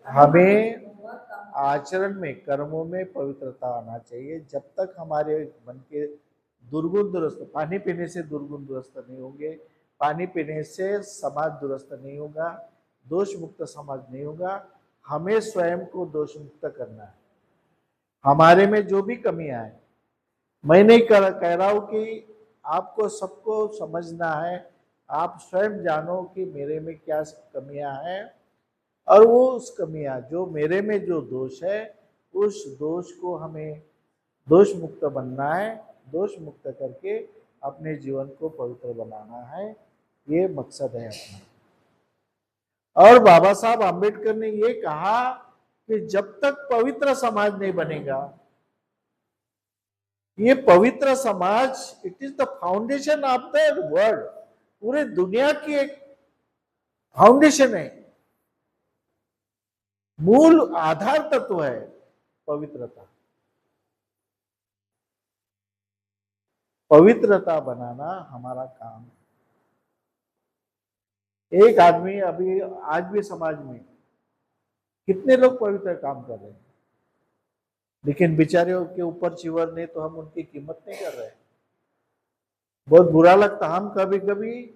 हमें आचरण में, कर्मों में पवित्रता आना चाहिए। जब तक हमारे मन के दुर्गुण दुरुस्त, पानी पीने से दुर्गुण दुरुस्त नहीं होंगे, पानी पीने से समाज दुरुस्त नहीं होगा, दोष मुक्त समाज नहीं होगा। हमें स्वयं को दोष मुक्त करना है। हमारे में जो भी कमियां हैं, मैं नहीं कह रहा हूं कि आपको सबको समझना है। आप स्वयं जानो कि मेरे में क्या कमियां हैं, और वो उस कमियां, जो मेरे में जो दोष है, उस दोष को हमें दोष मुक्त बनना है। दोष मुक्त करके अपने जीवन को पवित्र बनाना है, ये मकसद है अपना। और बाबा साहब आम्बेडकर ने ये कहा कि जब तक पवित्र समाज नहीं बनेगा, ये पवित्र समाज, it is the foundation of the world, पूरे दुनिया की एक फाउंडेशन है, मूल आधार तत्व है पवित्रता। पवित्रता बनाना हमारा काम है। एक आदमी अभी आज भी समाज में कितने लोग पवित्र काम कर रहे हैं, लेकिन बेचारे के ऊपर चिवर नहीं तो हम उनकी कीमत नहीं कर रहे। बहुत बुरा लगता, हम कभी कभी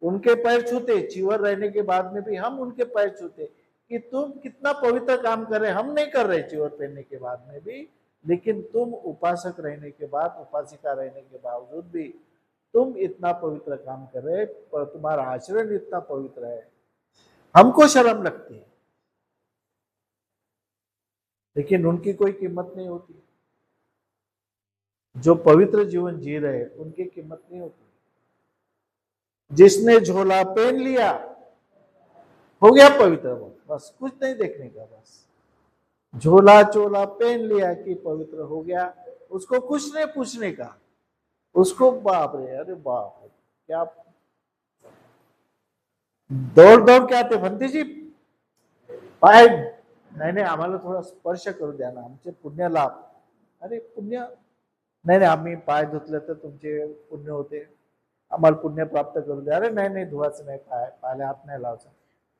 उनके पैर छूते, चिवर रहने के बाद में भी हम उनके पैर छूते कि तुम कितना पवित्र काम कर रहे। हम नहीं कर रहे चिवर पहनने के बाद में भी, लेकिन तुम उपासक रहने के बाद, उपासिका रहने के बावजूद भी तुम इतना पवित्र काम कर रहे, पर तुम्हारा आचरण इतना पवित्र है, हमको शर्म लगती है, लेकिन उनकी कोई कीमत नहीं होती। जो पवित्र जीवन जी रहे उनकी कीमत नहीं होती। जिसने झोला पहन लिया हो गया पवित्र, बस कुछ नहीं देखने का, बस झोला चोला पहन लिया कि पवित्र हो गया, उसको कुछ नहीं पूछने का। उसको बाप रे, अरे बाप रे, क्या दौड़ दौड़ के आते, भंती जी पाय नाही नाही, आम्हाला थोडा स्पर्श करू द्या ना, आमचे पुण्य लाभ। अरे पुण्य नाही नाही, आम्ही पाय धुतले तर तुमचे पुण्य होते, आम्हाला पुण्य प्राप्त करू द्या। अरे नाही नाही, धुवाचं नाही, पायाला हात नाही लावायचा।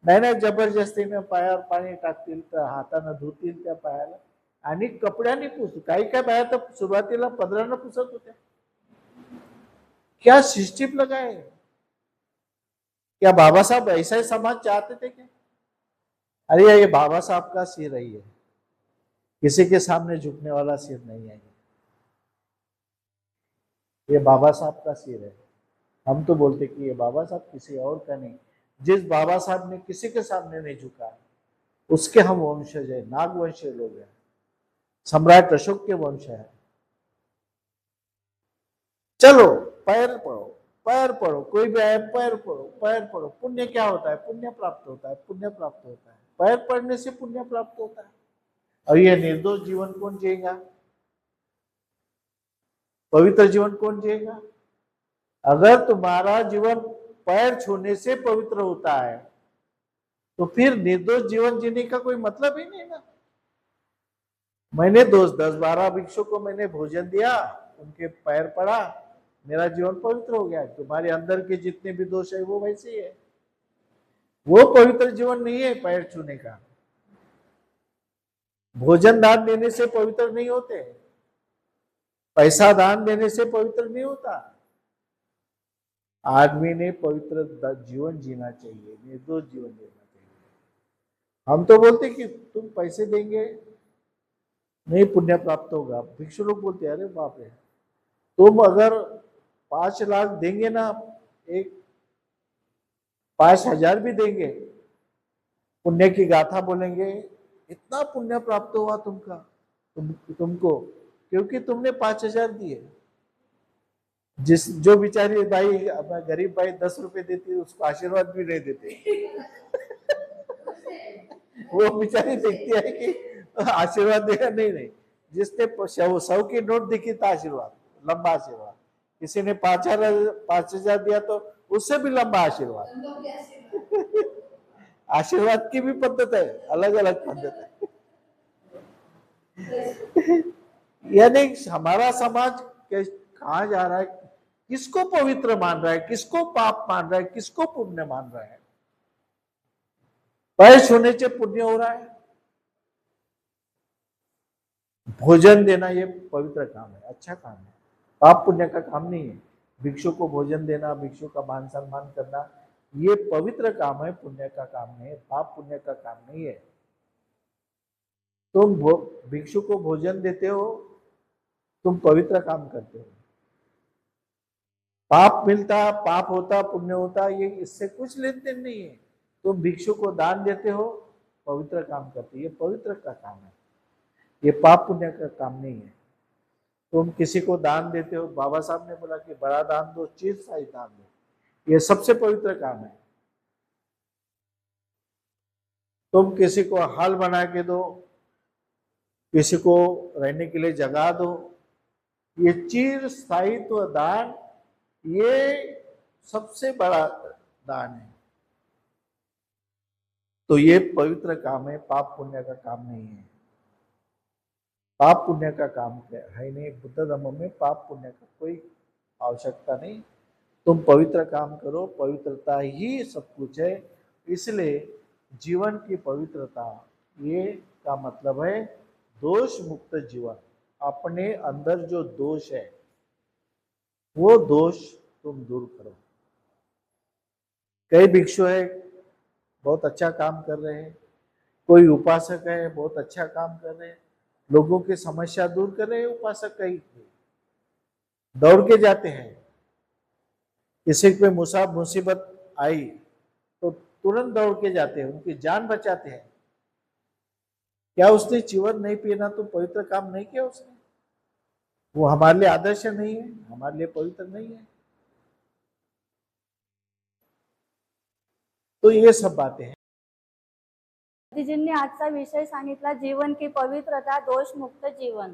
नाही नाही, जबरदस्तीने पायावर पाणी टाकतील, तर हाताने धुतील त्या पायाला, आणि कपड्याने पुसू। काही काय बाया तर सुरुवातीला पदरानं पुसत होत्या। क्या सिस्टम लगा है? क्या बाबा साहब ऐसा ही समाज चाहते थे क्या? अरे ये बाबा साहब का सिर है, ये किसी के सामने झुकने वाला सिर नहीं है, ये बाबा साहब का सिर है। हम तो बोलते कि ये बाबा साहब किसी और का नहीं। जिस बाबा साहब ने किसी के सामने नहीं झुका, उसके हम वंशज है, नागवंशीय लोग हैं, सम्राट अशोक के वंश है। चलो पैर पढ़ो, पैर पढ़ो, कोई भी आए पैर पढ़ो, पैर पढ़ो। पुण्य क्या होता है? पुण्य प्राप्त होता है, पुण्य प्राप्त होता है, पैर पढ़ने से पुण्य प्राप्त होता है। और ये निर्दोष जीवन कौन जिएगा? पवित्र जीवन कौन जिएगा? अगर तुम्हारा जीवन पैर छूने से पवित्र होता है, तो फिर निर्दोष जीवन जीने का कोई मतलब ही नहीं ना। मैंने 10-12 भिक्षु को मैंने भोजन दिया, उनके पैर पड़ा, मेरा जीवन पवित्र हो गया। तुम्हारे अंदर के जितने भी दोष है वो वैसे ही है। वो पवित्र जीवन नहीं है पैर छूने का। भोजन दान देने से पवित्र नहीं होते, पैसा दान देने से पवित्र नहीं होता। आदमी ने पवित्र जीवन जीना चाहिए, निर्दोष जीवन जीना चाहिए। हम तो बोलते कि तुम पैसे देंगे नहीं पुण्य प्राप्त होगा। भिक्षु लोग बोलते अरे बाप रे, तुम अगर 5 लाख देंगे ना, एक 5,000 भी देंगे, पुण्य की गाथा बोलेंगे, इतना पुण्य प्राप्त हुआ तुमको, क्योंकि तुमने 5,000 दिए। जो बेचारी भाई गरीब भाई 10 रुपए देती है, उसको आशीर्वाद भी नहीं देते। वो बेचारी देखती है कि आशीर्वाद देगा, नहीं, जिसने 100 की नोट दिखी था आशीर्वाद, लंबा आशीर्वाद। किसी ने 5,000 दिया तो उससे भी लंबा आशीर्वाद। आशीर्वाद की भी पद्धत है, अलग अलग पद्धत है। यानी हमारा समाज कहाँ जा रहा है? किसको पवित्र मान रहा है, किसको पाप मान रहा है, किसको पुण्य मान रहा है? पैर छूने से पुण्य हो रहा है, भोजन देना ये पवित्र काम है, अच्छा काम है, पाप पुण्य का काम नहीं है। भिक्षु को भोजन देना, भिक्षु का मान सम्मान करना, ये पवित्र काम है, पुण्य का काम नहीं है, पाप पुण्य का काम नहीं है। तुम भिक्षु को भोजन देते हो, तुम पवित्र काम करते हो। पाप मिलता, पाप होता, पुण्य होता, ये इससे कुछ लेन देन नहीं है। तुम भिक्षु को दान देते हो, पवित्र काम करते, ये पवित्र का काम है, ये पाप पुण्य का काम नहीं है। तुम किसी को दान देते हो, बाबा साहब ने बोला कि बड़ा दान दो, चीज साई दान दो, ये सबसे पवित्र काम है। तुम किसी को हाल बना के दो, किसी को रहने के लिए जगह दो, ये चिर स्थायित्व दान, ये सबसे बड़ा दान है। तो ये पवित्र काम है, पाप पुण्य का काम नहीं है। पाप पुण्य का काम है नहीं, बुद्ध धर्म में पाप पुण्य का कोई आवश्यकता नहीं। तुम पवित्र काम करो, पवित्रता ही सब कुछ है। इसलिए जीवन की पवित्रता ये का मतलब है दोष मुक्त जीवन। अपने अंदर जो दोष है वो दोष तुम दूर करो। कई भिक्षु है, बहुत अच्छा काम कर रहे हैं, कोई उपासक है, बहुत अच्छा काम कर रहे हैं, लोगों की समस्या दूर कर रहे हैं। उपासक कई दौड़ के जाते हैं, किसी पे मुसीबत आई तो तुरंत दौड़ के जाते हैं, उनकी जान बचाते हैं। क्या उसने चिवर नहीं पीना तो पवित्र काम नहीं किया उसने? वो हमारे लिए आदर्श नहीं है, हमारे लिए पवित्र नहीं है। तो ये सब बातें हैं। मोदीजींनी आजचा विषय सांगितला जीवन की पवित्रता, दोषमुक्त जीवन।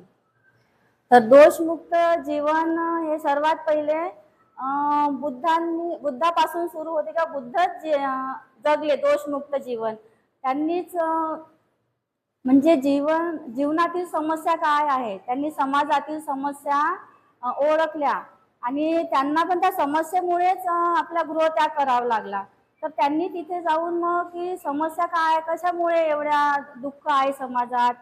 तर दोषमुक्त जीवन हे सर्वात पहिले बुद्धापासून सुरू होते का बुद्धच जगले दोषमुक्त जीवन। त्यांनीच म्हणजे जीवनातील समस्या काय आहे, त्यांनी समाजातील समस्या ओळखल्या आणि त्यांना पण त्या समस्येमुळेच आपला गृहत्याग करावा लागला। तर त्यांनी तिथे जाऊन मग की समस्या काय, कशामुळे एवढ्या दुःख आहे समाजात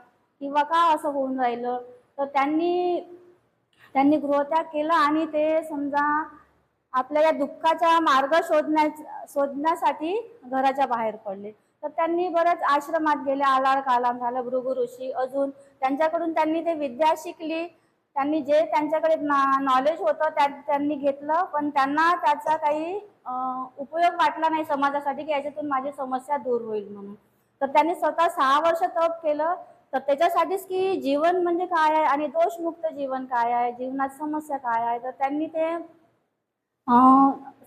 किंवा का असं होऊन राहिलं, तर त्यांनी गृहत्याग केला आणि ते समजा आपल्या या दुःखाचा मार्ग शोधण्यासाठी घराच्या बाहेर पडले। तर त्यांनी बरेच आश्रमात गेले, आलार कालाम झालं, भृगु ऋषी, अजून त्यांच्याकडून त्यांनी ते विद्या शिकली, त्यांनी जे त्यांच्याकडे नॉलेज होतं त्यांनी घेतलं, पण त्यांना त्याचा काही उपयोग वाटला नाही समाजासाठी की याच्यातून माझी समस्या दूर होईल म्हणून। तर त्यांनी स्वतः 6 वर्ष तप केलं, तर त्याच्यासाठीच की जीवन म्हणजे काय आहे आणि दोषमुक्त जीवन काय आहे, जीवनात समस्या काय आहे, तर त्यांनी ते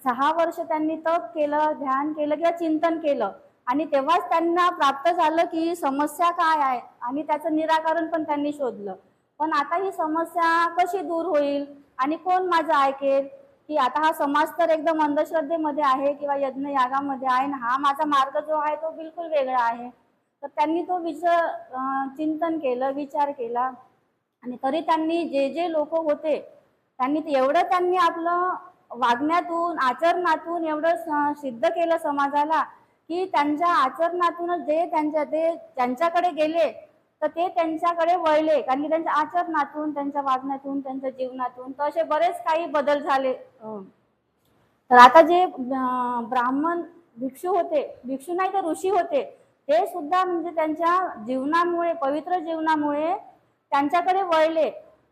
6 वर्ष त्यांनी तप केलं, ध्यान केलं किंवा चिंतन केलं आणि तेव्हाच त्यांना प्राप्त झालं की समस्या काय आहे आणि त्याचं निराकरण पण त्यांनी शोधलं। पण आता ही समस्या कशी दूर होईल आणि कोण माझं ऐकेल, की आता हा समाज तर एकदम अंधश्रद्धेमध्ये आहे किंवा यज्ञ यागामध्ये आहे, हा माझा मार्ग जो आहे तो बिलकुल वेगळा आहे। तर त्यांनी तो चिंतन केलं, विचार केला आणि तरी त्यांनी जे लोक होते त्यांनी त्यांनी आपलं वागण्यातून आचरणातून एवढं सिद्ध केलं समाजाला की त्यांच्या आचरणातूनच ते त्यांच्याकडे गेले तर ते त्यांच्याकडे वळले, कारण की त्यांच्या आचरणातून, त्यांच्या वागण्यातून, त्यांच्या जीवनातून तर असे बरेच काही बदल झाले। तर आता जे ब्राह्मण भिक्षू होते, भिक्षू नाही तर ऋषी होते, ते सुद्धा म्हणजे त्यांच्या जीवनामुळे, पवित्र जीवनामुळे त्यांच्याकडे वळले,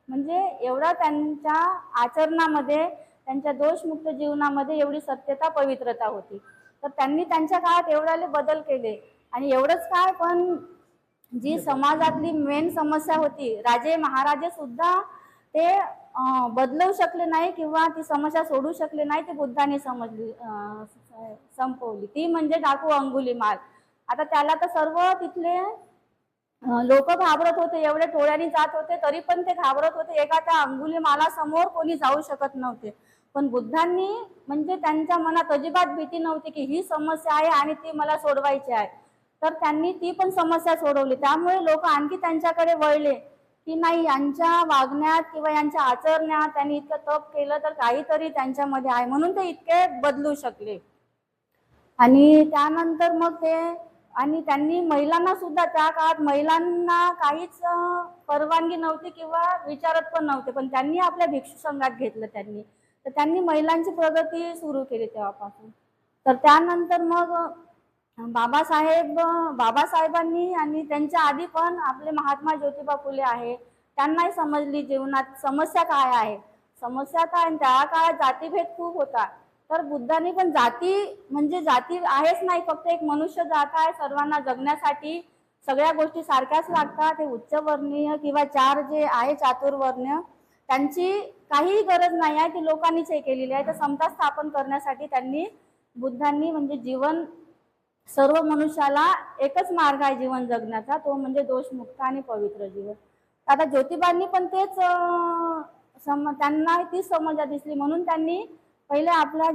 म्हणजे एवढा त्यांच्या आचरणामध्ये, त्यांच्या दोषमुक्त जीवनामध्ये एवढी सत्यता, पवित्रता होती। तर त्यांनी त्यांच्या काळात एवढाले बदल केले आणि एवढंच काय, पण जी समाजातली मेन समस्या होती, राजे महाराजे सुद्धा ते बदलवू शकले नाही किंवा ती समस्या सोडू शकले नाही, ते बुद्धांनी संपवली, ती म्हणजे डाकू अंगुलीमाल। आता त्याला तर सर्व तिथले लोक घाबरत होते, एवढे टोळ्यांनी जात होते तरी पण ते घाबरत होते, एका त्या अंगुलीमाला समोर कोणी जाऊ शकत नव्हते। पण बुद्धांनी म्हणजे त्यांच्या मनात अजिबात भीती नव्हती की ही समस्या आहे आणि ती मला सोडवायची आहे, तर त्यांनी ती पण समस्या सोडवली। त्यामुळे लोक आणखी त्यांच्याकडे वळले की नाही, यांच्या वागण्यात किंवा यांच्या आचरण्यात त्यांनी इतकं तप केलं तर काहीतरी त्यांच्यामध्ये आहे, म्हणून ते इतके बदलू शकले। आणि त्यानंतर मग ते आणि त्यांनी महिलांना सुद्धा, त्या काळात महिलांना काहीच परवानगी नव्हती किंवा विचारत पण नव्हते, पण त्यांनी आपल्या भिक्षू संघात घेतलं त्यांनी. तर त्यांनी महिलांची प्रगती सुरू केली तेव्हापासून. तर त्यानंतर मग बाबासाहेबांनी आणि त्यांच्या आधी पण आपले महात्मा ज्योतिबा फुले आहे, त्यांनाही समजली जीवनात समस्या काय आहे. समस्या काय, त्या काळात जातीभेद खूप होता. तर बुद्धांनी पण जाती म्हणजे जाती आहेच नाही, फक्त एक मनुष्य जात आहे, सर्वांना जगण्यासाठी सगळ्या गोष्टी सारख्याच लागतात. ते उच्चवर्णीय किंवा चार जे आहे चातुर्वर्ण्य, त्यांची काहीही गरज नाही आहे, ती लोकांनीच हे केलेली आहे. तर समता स्थापन करण्यासाठी बुद्धांनी म्हणजे जीवन, सर्व मनुष्याला एकच मार्ग आहे जीवन जगण्याचा, तो म्हणजे दोषमुक्त आणि पवित्र जीवन. आता ज्योतिबांनी पण तेच त्यांना तीच समस्या दिसली, म्हणून त्यांनी पहिले आपल्या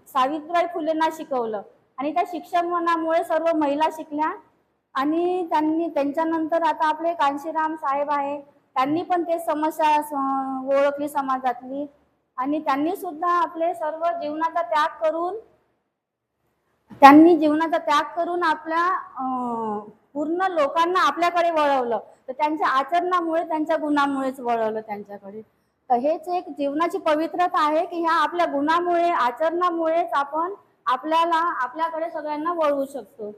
सावित्रीबाई फुलेंना शिकवलं आणि त्या शिक्षणामुळे सर्व महिला शिकल्या. आणि त्यांच्यानंतर आता आपले कांशीराम साहेब आहे, त्यांनी पण ते समस्या ओळखली समाजातली आणि त्यांनी सुद्धा आपले सर्व जीवनाचा त्याग करून आपल्या पूर्ण लोकांना आपल्याकडे वळवलं. तर त्यांच्या आचरणामुळे, त्यांच्या गुणामुळेच वळवलं त्यांच्याकडे. तर हेच एक जीवनाची पवित्रता आहे की ह्या आपल्या गुणामुळे, आचरणामुळेच आपण आपल्याकडे सगळ्यांना वळवू शकतो.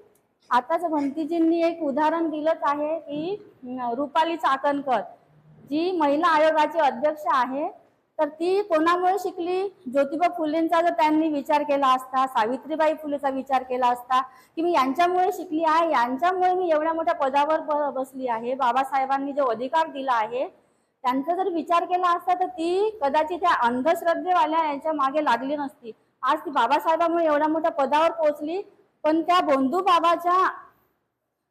आताच भंतीजींनी एक उदाहरण दिलंच आहे की रुपाली चाकणकर, जी महिला आयोगाची अध्यक्ष आहे, तर ती कोणामुळे शिकली. ज्योतिबा फुलेंचा जर त्यांनी विचार केला असता, सावित्रीबाई फुलेचा विचार केला असता की मी यांच्यामुळे शिकली आहे, यांच्यामुळे मी एवढ्या मोठ्या पदावर बसली आहे, बाबासाहेबांनी जो अधिकार दिला आहे, त्यांचा जर विचार केला असता, तर ती कदाचित त्या अंधश्रद्धेवाल्या यांच्या मागे लागली नसती. आज ती बाबासाहेबांमुळे एवढ्या मोठ्या पदावर पोहोचली, पण त्या बंधू बाबाच्या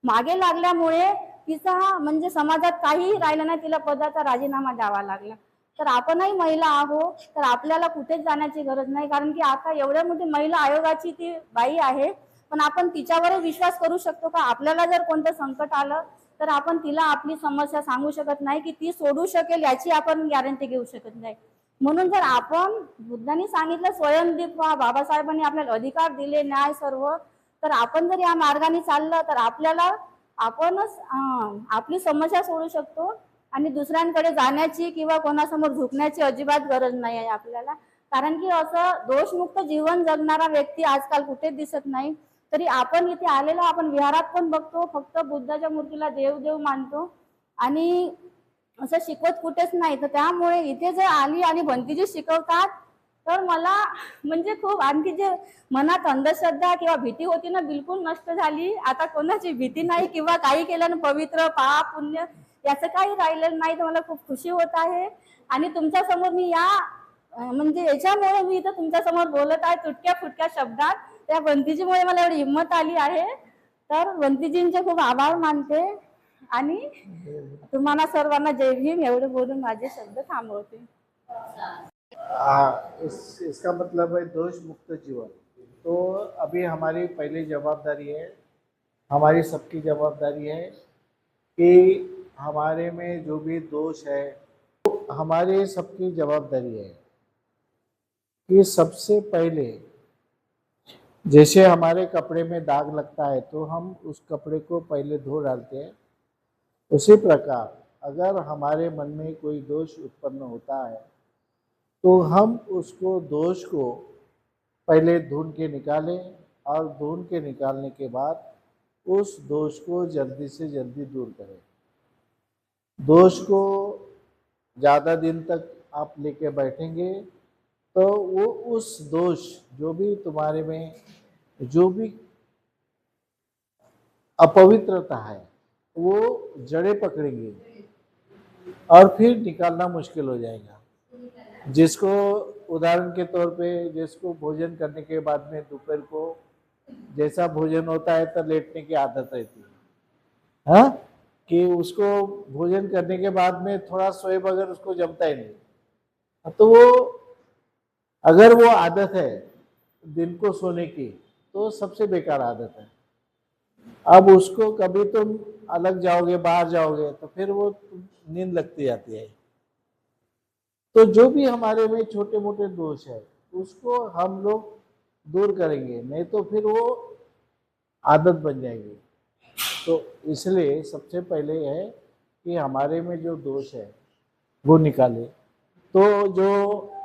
मागे लागल्यामुळे तिचा म्हणजे समाजात काहीही राहिलं नाही, तिला पदाचा राजीनामा द्यावा लागला. तर आपणही महिला आहोत, तर आपल्याला कुठेच जाण्याची गरज नाही, कारण की आता एवढ्या मोठी महिला आयोगाची ती बाई आहे, पण आपण तिच्यावरच विश्वास करू शकतो का. आपल्याला जर कोणतं संकट आलं तर आपण तिला आपली समस्या सांगू शकत नाही की ती सोडू शकेल, याची आपण गॅरंटी घेऊ शकत नाही. म्हणून जर आपण, बुद्धांनी सांगितलं स्वयंदीप व्हा, बाबासाहेबांनी आपल्याला अधिकार दिले, न्याय सर्व, तर आपण जर या मार्गाने चाललं तर आपणच आपली समस्या सोडू शकतो आणि दुसऱ्यांकडे जाण्याची किंवा कोणासमोर झुकण्याची अजिबात गरज नाही आहे आपल्याला. कारण की असं दोषमुक्त जीवन जगणारा व्यक्ती आजकाल कुठेच दिसत नाही. तरी आपण इथे आलेलो, आपण विहारात पण बघतो, फक्त बुद्धाच्या मूर्तीला देव देव मानतो आणि असं शिकवत कुठेच नाही. तर त्यामुळे इथे जर आली आणि भंतीजी शिकवतात, तर मला म्हणजे खूप आणखी जे मनात अंधश्रद्धा किंवा भीती होती ना, बिलकुल नष्ट झाली. आता कोणाची भीती नाही किंवा काही केल्यानं पवित्र पाप पुण्य याचं काही राहिलेलं नाही. तर मला खूप खुशी होत आहे आणि तुमच्या समोर मी म्हणजे याच्यामुळे मी इथं तुमच्या समोर बोलत आहे तुटक्या फुटक्या शब्दात. त्या भंतीजीमुळे मला एवढी हिंमत आली आहे. तर भंतीजींचे खूप आभार मानते आणि तुम्हाला सर्वांना जय भीम एवढं बोलून माझे शब्द थांबवते. इसका मतलब है दोष मुक्त जीवन। तो अभी हमारी पहली जवाबदारी है, हमारी सबकी जवाबदारी है कि हमारे में जो भी दोष है, तो हमारे सबकी जवाबदारी है कि सबसे पहले जैसे हमारे कपड़े में दाग लगता है तो हम उस कपड़े को पहले धो डालते हैं, उसी प्रकार अगर हमारे मन में कोई दोष उत्पन्न होता है तो हम उसको दोष को पहले ढूंढ के निकालें और ढूंढ के निकालने के बाद उस दोष को जल्दी से जल्दी दूर करें। दोष को ज़्यादा दिन तक आप लेके बैठेंगे तो वो उस दोष जो भी तुम्हारे में जो भी अपवित्रता है वो जड़ें पकड़ेंगे और फिर निकालना मुश्किल हो जाएगा। जिसको उदाहरण के तौर पे जिसको भोजन करने के बाद में दोपहर को जैसा भोजन होता है तो लेटने की आदत रहती है, हाँ, कि उसको भोजन करने के बाद में थोड़ा सोए बगैर उसको जमता ही नहीं। तो वो अगर वो आदत है दिन को सोने की तो सबसे बेकार आदत है। अब उसको कभी तुम अलग जाओगे, बाहर जाओगे तो फिर वो नींद लगती जाती है। तो जो भी हमारे में छोटे मोटे दोष है उसको हम लोग दूर करेंगे, नहीं तो फिर वो आदत बन जाएगी। तो इसलिए सबसे पहले है कि हमारे में जो दोष है वो निकाले। तो जो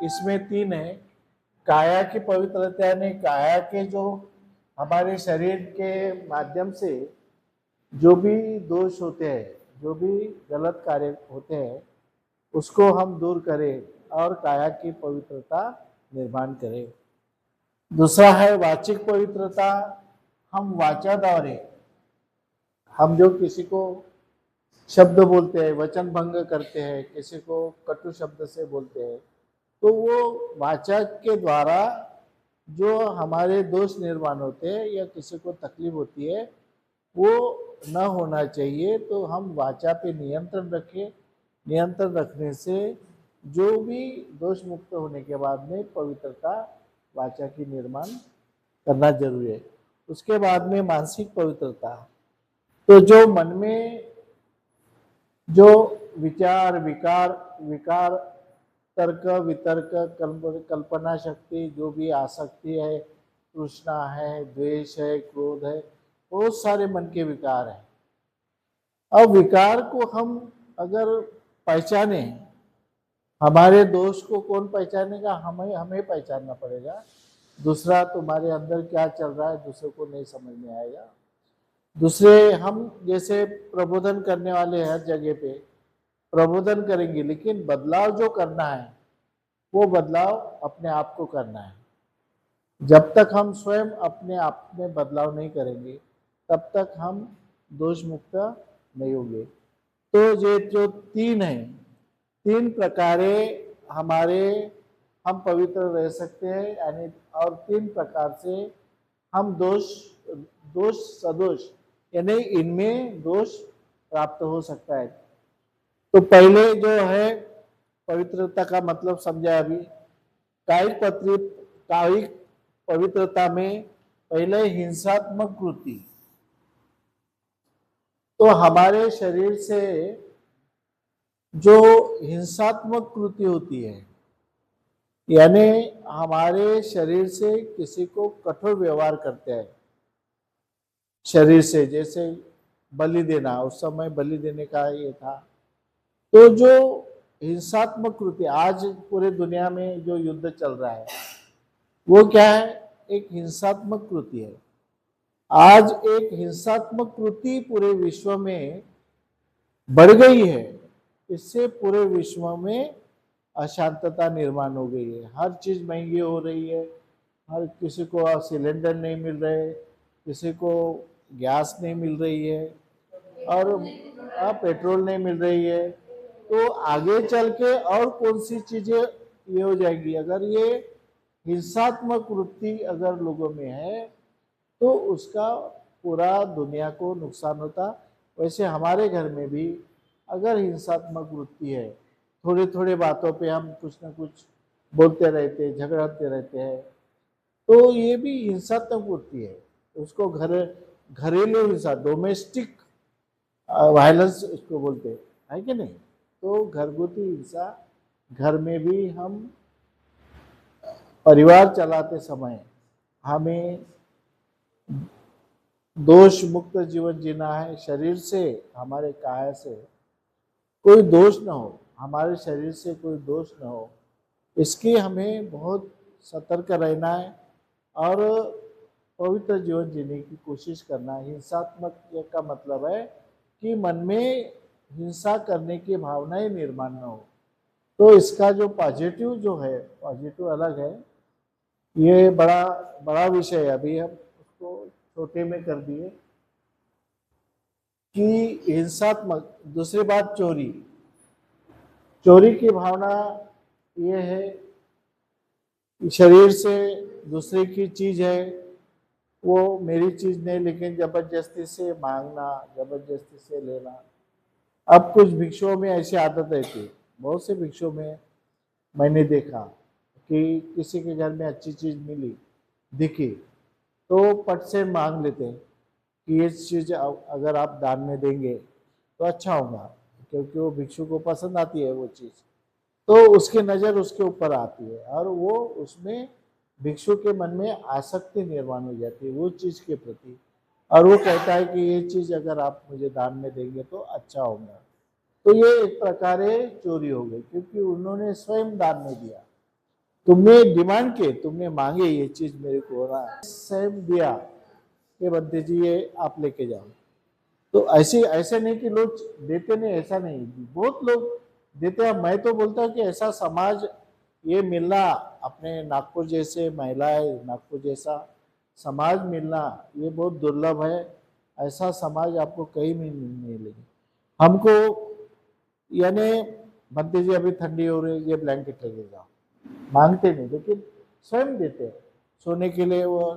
इसमें 3 है, काया की पवित्रता यानी काया के जो हमारे शरीर के माध्यम से जो भी दोष होते हैं, जो भी गलत कार्य होते हैं, उसको हम दूर करें और काया की पवित्रता निर्माण करें। दूसरा है वाचिक पवित्रता। हम वाचा द्वारे हम जो किसी को शब्द बोलते हैं, वचन भंग करते हैं, किसी को कटु शब्द से बोलते हैं, तो वो वाचा के द्वारा जो हमारे दोष निर्माण होते हैं या किसी को तकलीफ होती है वो न होना चाहिए। तो हम वाचा पे नियंत्रण रखें। नियंत्रण रखने से जो भी दोष मुक्त होने के बाद में पवित्रता वाचा की निर्माण करना जरूरी है। उसके बाद में मानसिक पवित्रता। तो जो मन में जो विचार विकार विकार तर्क वितर्क कल्पना शक्ति जो भी आसक्ति है, तृष्णा है, द्वेष है, क्रोध है, बहुत सारे मन के विकार हैं। अब विकार को हम अगर पहचाने, हमारे दोष को कौन पहचानेगा? हमें पहचानना पड़ेगा। दूसरा तुम्हारे अंदर क्या चल रहा है दूसरे को नहीं समझ में आएगा। दूसरे हम जैसे प्रबोधन करने वाले हर जगह पे प्रबोधन करेंगे, लेकिन बदलाव जो करना है वो बदलाव अपने आप को करना है। जब तक हम स्वयं अपने आप में बदलाव नहीं करेंगे तब तक हम दोष मुक्त नहीं होंगे। तो ये जो 3 है, 3 प्रकारे हमारे हम पवित्र रह सकते हैं, यानी और 3 प्रकार से हम दोष सदोष यानी इनमें दोष प्राप्त हो सकता है। तो पहले जो है पवित्रता का मतलब समझा अभी। कायिक पवित्रता में पहले हिंसात्मक कृति। तो हमारे शरीर से जो हिंसात्मक कृति होती है, यानी हमारे शरीर से किसी को कठोर व्यवहार करते हैं शरीर से, जैसे बलि देना, उस समय बलि देने का ये था। तो जो हिंसात्मक कृति आज पूरे दुनिया में जो युद्ध चल रहा है वो क्या है? एक हिंसात्मक कृति है। आज एक हिंसात्मक कृति पूरे विश्व में बढ़ गई है। इससे पूरे विश्व में अशांतता निर्माण हो गई है। हर चीज महंगी हो रही है, हर किसी को सिलेंडर नहीं मिल रहे, किसी को गैस नहीं मिल रही है और पेट्रोल नहीं मिल रही है। तो आगे चल के और कौन सी चीजें ये हो जाएगी? अगर ये हिंसात्मक वृत्ति अगर लोगों में है तो उसका पूरा दुनिया को नुकसान होता। वैसे हमारे घर में भी अगर हिंसात्मक वृत्ति है, थोड़े थोड़े बातों पे हम कुछ ना कुछ बोलते रहते हैं, झगड़ते रहते हैं, तो ये भी हिंसात्मक वृत्ति है। उसको घरेलू हिंसा, डोमेस्टिक वायलेंस उसको बोलते हैं, है कि नहीं? तो घरगुती हिंसा, घर में भी हम परिवार चलाते समय हमें दोष मुक्त जीवन जीना है। शरीर से, हमारे काया से कोई दोष न हो, हमारे शरीर से कोई दोष न हो, इसकी हमें बहुत सतर्क रहना है और पवित्र जीवन जीने की कोशिश करना है। हिंसात्मक का मतलब है कि मन में हिंसा करने की भावनाएं निर्माण न हो। तो इसका जो पॉजिटिव जो है, पॉजिटिव अलग है, ये बड़ा विषय है। अभी हम उसको छोटे में कर दिए कि हिंसात्मक। दूसरी बात चोरी। चोरी की भावना ये है कि शरीर से दूसरे की चीज है, वो मेरी चीज नहीं, लेकिन जबरदस्ती से मांगना, जबरदस्ती से लेना। अब कुछ भिक्षुओं में ऐसी आदत रहती है, बहुत से भिक्षुओं में मैंने देखा कि किसी के घर में अच्छी चीज मिली, दिखी, तो पट से मांग लेते हैं कि ये चीज अगर आप दान में देंगे तो अच्छा होगा, क्योंकि वो भिक्षु को पसंद आती है वो चीज, तो उसकी नजर उसके ऊपर आती है और वो उसमें भिक्षु के मन में आसक्ति निर्माण हो जाती है वो चीज के प्रति। और वो कहता है कि ये चीज अगर आप मुझे दान में देंगे तो अच्छा होगा। तो ये एक प्रकार चोरी हो गई, क्योंकि उन्होंने स्वयं दान में दिया। तुमने डिमांड किए, तुमने मांगे ये चीज मेरे को, हो रहा है, स्वयं दिया कि बंदे जी ये आप लेके जाओ। तो ऐसे नहीं कि लोग देते नहीं, ऐसा नहीं, बहुत लोग देते हैं। मैं तो बोलता हूँ कि ऐसा समाज ये मिलना, अपने नागपुर जैसे महिलाएं, नागपुर जैसा समाज मिलना, ये बहुत दुर्लभ है। ऐसा समाज आपको कहीं भी नहीं मिलेगी। हमको यानी बंदे जी अभी ठंडी हो रही है, ये ब्लैंकेट लेके जाओ, मांगते नहीं लेकिन स्वयं देते हैं। सोने के लिए वो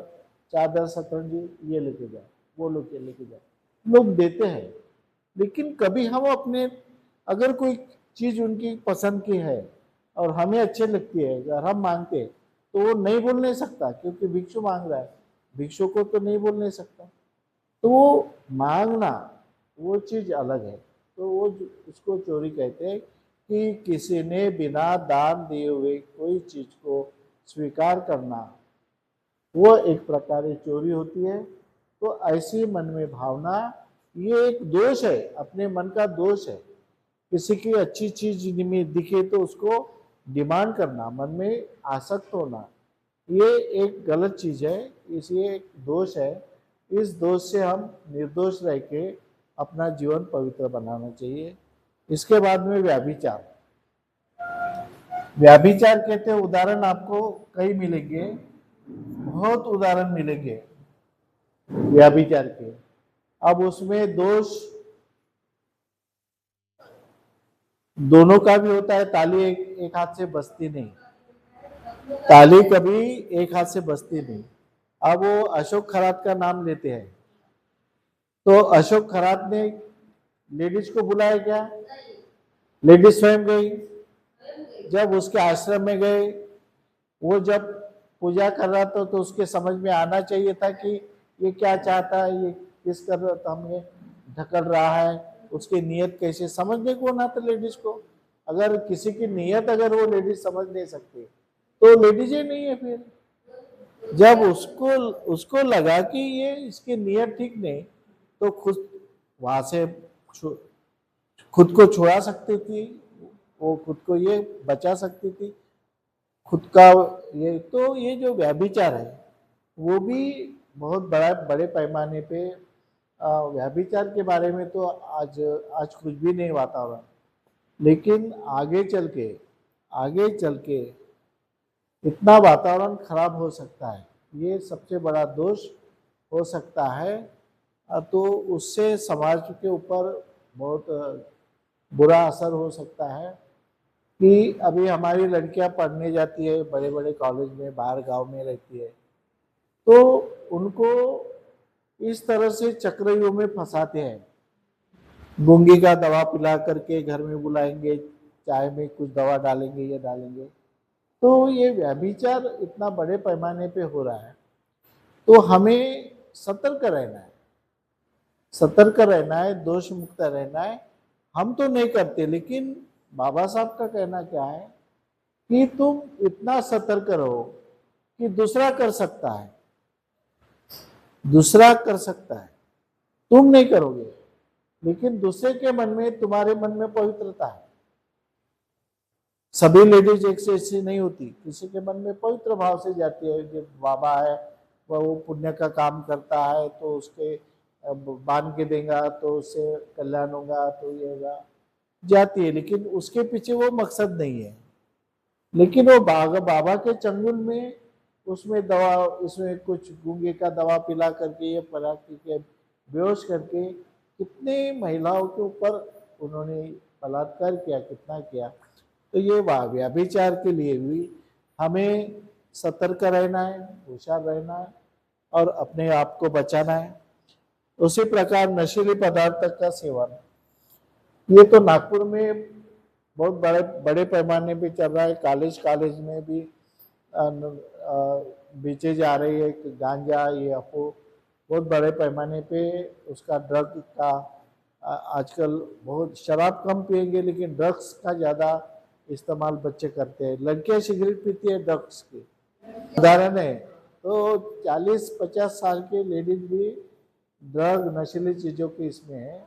चादर सतरंजी ये लेके जाओ, वो लोग लेके जाओ, लोग देते हैं। लेकिन कभी हम अपने, अगर कोई चीज उनकी पसंद की है और हमें अच्छी लगती है, अगर हम मांगते तो वो नहीं बोल नहीं सकता, क्योंकि भिक्षु मांग रहा है, भिक्षु को तो नहीं बोल नहीं सकता। तो वो मांगना वो चीज अलग है। तो वो उसको चोरी कहते हैं कि किसी ने बिना दान दिए हुए कोई चीज को स्वीकार करना, वो एक प्रकार की चोरी होती है। तो ऐसी मन में भावना, ये एक दोष है, अपने मन का दोष है। किसी की अच्छी चीज में दिखे तो उसको डिमांड करना, मन में आसक्त होना, ये एक गलत चीज है, इसलिए एक दोष है। इस दोष से हम निर्दोष रह के अपना जीवन पवित्र बनाना चाहिए। इसके बाद में व्याभिचार। व्याभिचार कहते हैं, उदाहरण आपको कई मिलेंगे, बहुत उदाहरण मिलेंगे व्याभिचार के। अब उसमें दोष दोनों का भी होता है। ताली एक हाथ से बजती नहीं, ताली कभी एक हाथ से बजती नहीं। अब वो अशोक खरात का नाम लेते हैं, तो अशोक खरात ने लेडीज को बुलाया क्या? लेडीज स्वयं गई। जब उसके आश्रम में गए, वो जब पूजा कर रहा था तो उसके समझ में आना चाहिए था कि ये क्या चाहता है, ये किस कर रहा था, हमें ढकल रहा है, उसकी नीयत कैसे समझने को ना था लेडीज को। अगर किसी की नीयत अगर वो लेडीज समझ नहीं सकती तो लेडीज ही नहीं है। फिर जब उसको लगा कि ये इसकी नीयत ठीक नहीं, तो खुद वहां से खुद को छुड़ा सकती थी, वो खुद को ये बचा सकती थी, खुद का। ये तो ये जो व्यभिचार है वो भी बहुत बड़े पैमाने पे, व्यभिचार के बारे में तो आज कुछ भी नहीं वातावरण, लेकिन आगे चल के इतना वातावरण खराब हो सकता है, ये सबसे बड़ा दोष हो सकता है। तो उससे समाज के ऊपर बहुत बुरा असर हो सकता है। कि अभी हमारी लड़कियां पढ़ने जाती है बड़े बड़े कॉलेज में, बाहर गांव में रहती है, तो उनको इस तरह से चक्रव्यूह में फंसाते हैं। गूंगी का दवा पिला करके घर में बुलाएंगे, चाय में कुछ दवा डालेंगे, ये डालेंगे। तो ये व्यभिचार इतना बड़े पैमाने पे हो रहा है, तो हमें सतर्क रहना है, सतर्क रहना है, दोष मुक्त रहना है। हम तो नहीं करते, लेकिन बाबा साहब का कहना क्या है कि तुम इतना सतर्क रहो कि दूसरा कर सकता है, दूसरा कर सकता है, तुम नहीं करोगे, लेकिन दूसरे के मन में, तुम्हारे मन में पवित्रता है। सभी लेडीज एक से ऐसी नहीं होती, किसी के मन में पवित्र भाव से जाती है कि बाबा है, वो पुण्य का काम करता है, तो उसके बांध के देगा तो उससे कल्याण होगा, तो ये होगा, जाती है। लेकिन उसके पीछे वो मकसद नहीं है। लेकिन वो बाबा के चंगुल में, उसमें दवा, उसमें कुछ गूंगे का दवा पिला करके, ये पिला के बेहोश करके कितने महिलाओं के ऊपर उन्होंने बलात्कार किया, कितना किया। तो ये व्यभिचार के लिए भी हमें सतर्क रहना है, होशियार रहना है और अपने आप को बचाना है। उसी प्रकार नशीले पदार्थ का सेवन, ये तो नागपुर में बहुत बड़े पैमाने पे चल रहा है। कॉलेज में भी बेचे जा रही है कि गांजा, ये अफो बहुत बड़े पैमाने पे उसका ड्रग का आजकल बहुत, शराब कम पिएंगे लेकिन ड्रग्स का ज़्यादा इस्तेमाल बच्चे करते हैं। लड़कियां सिगरेट पीती है ड्रग्स की उदाहरण है। तो 40-50 साल के लेडीज भी ड्रग नशीली चीजों की इसमें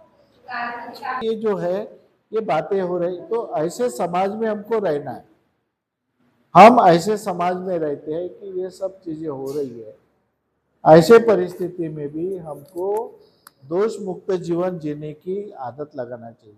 ये जो है ये बातें हो रही, तो ऐसे समाज में हमको रहना है। हम ऐसे समाज में रहते हैं कि ये सब चीजें हो रही है, ऐसे परिस्थिति में भी हमको दोष मुक्त जीवन जीने की आदत लगाना चाहिए।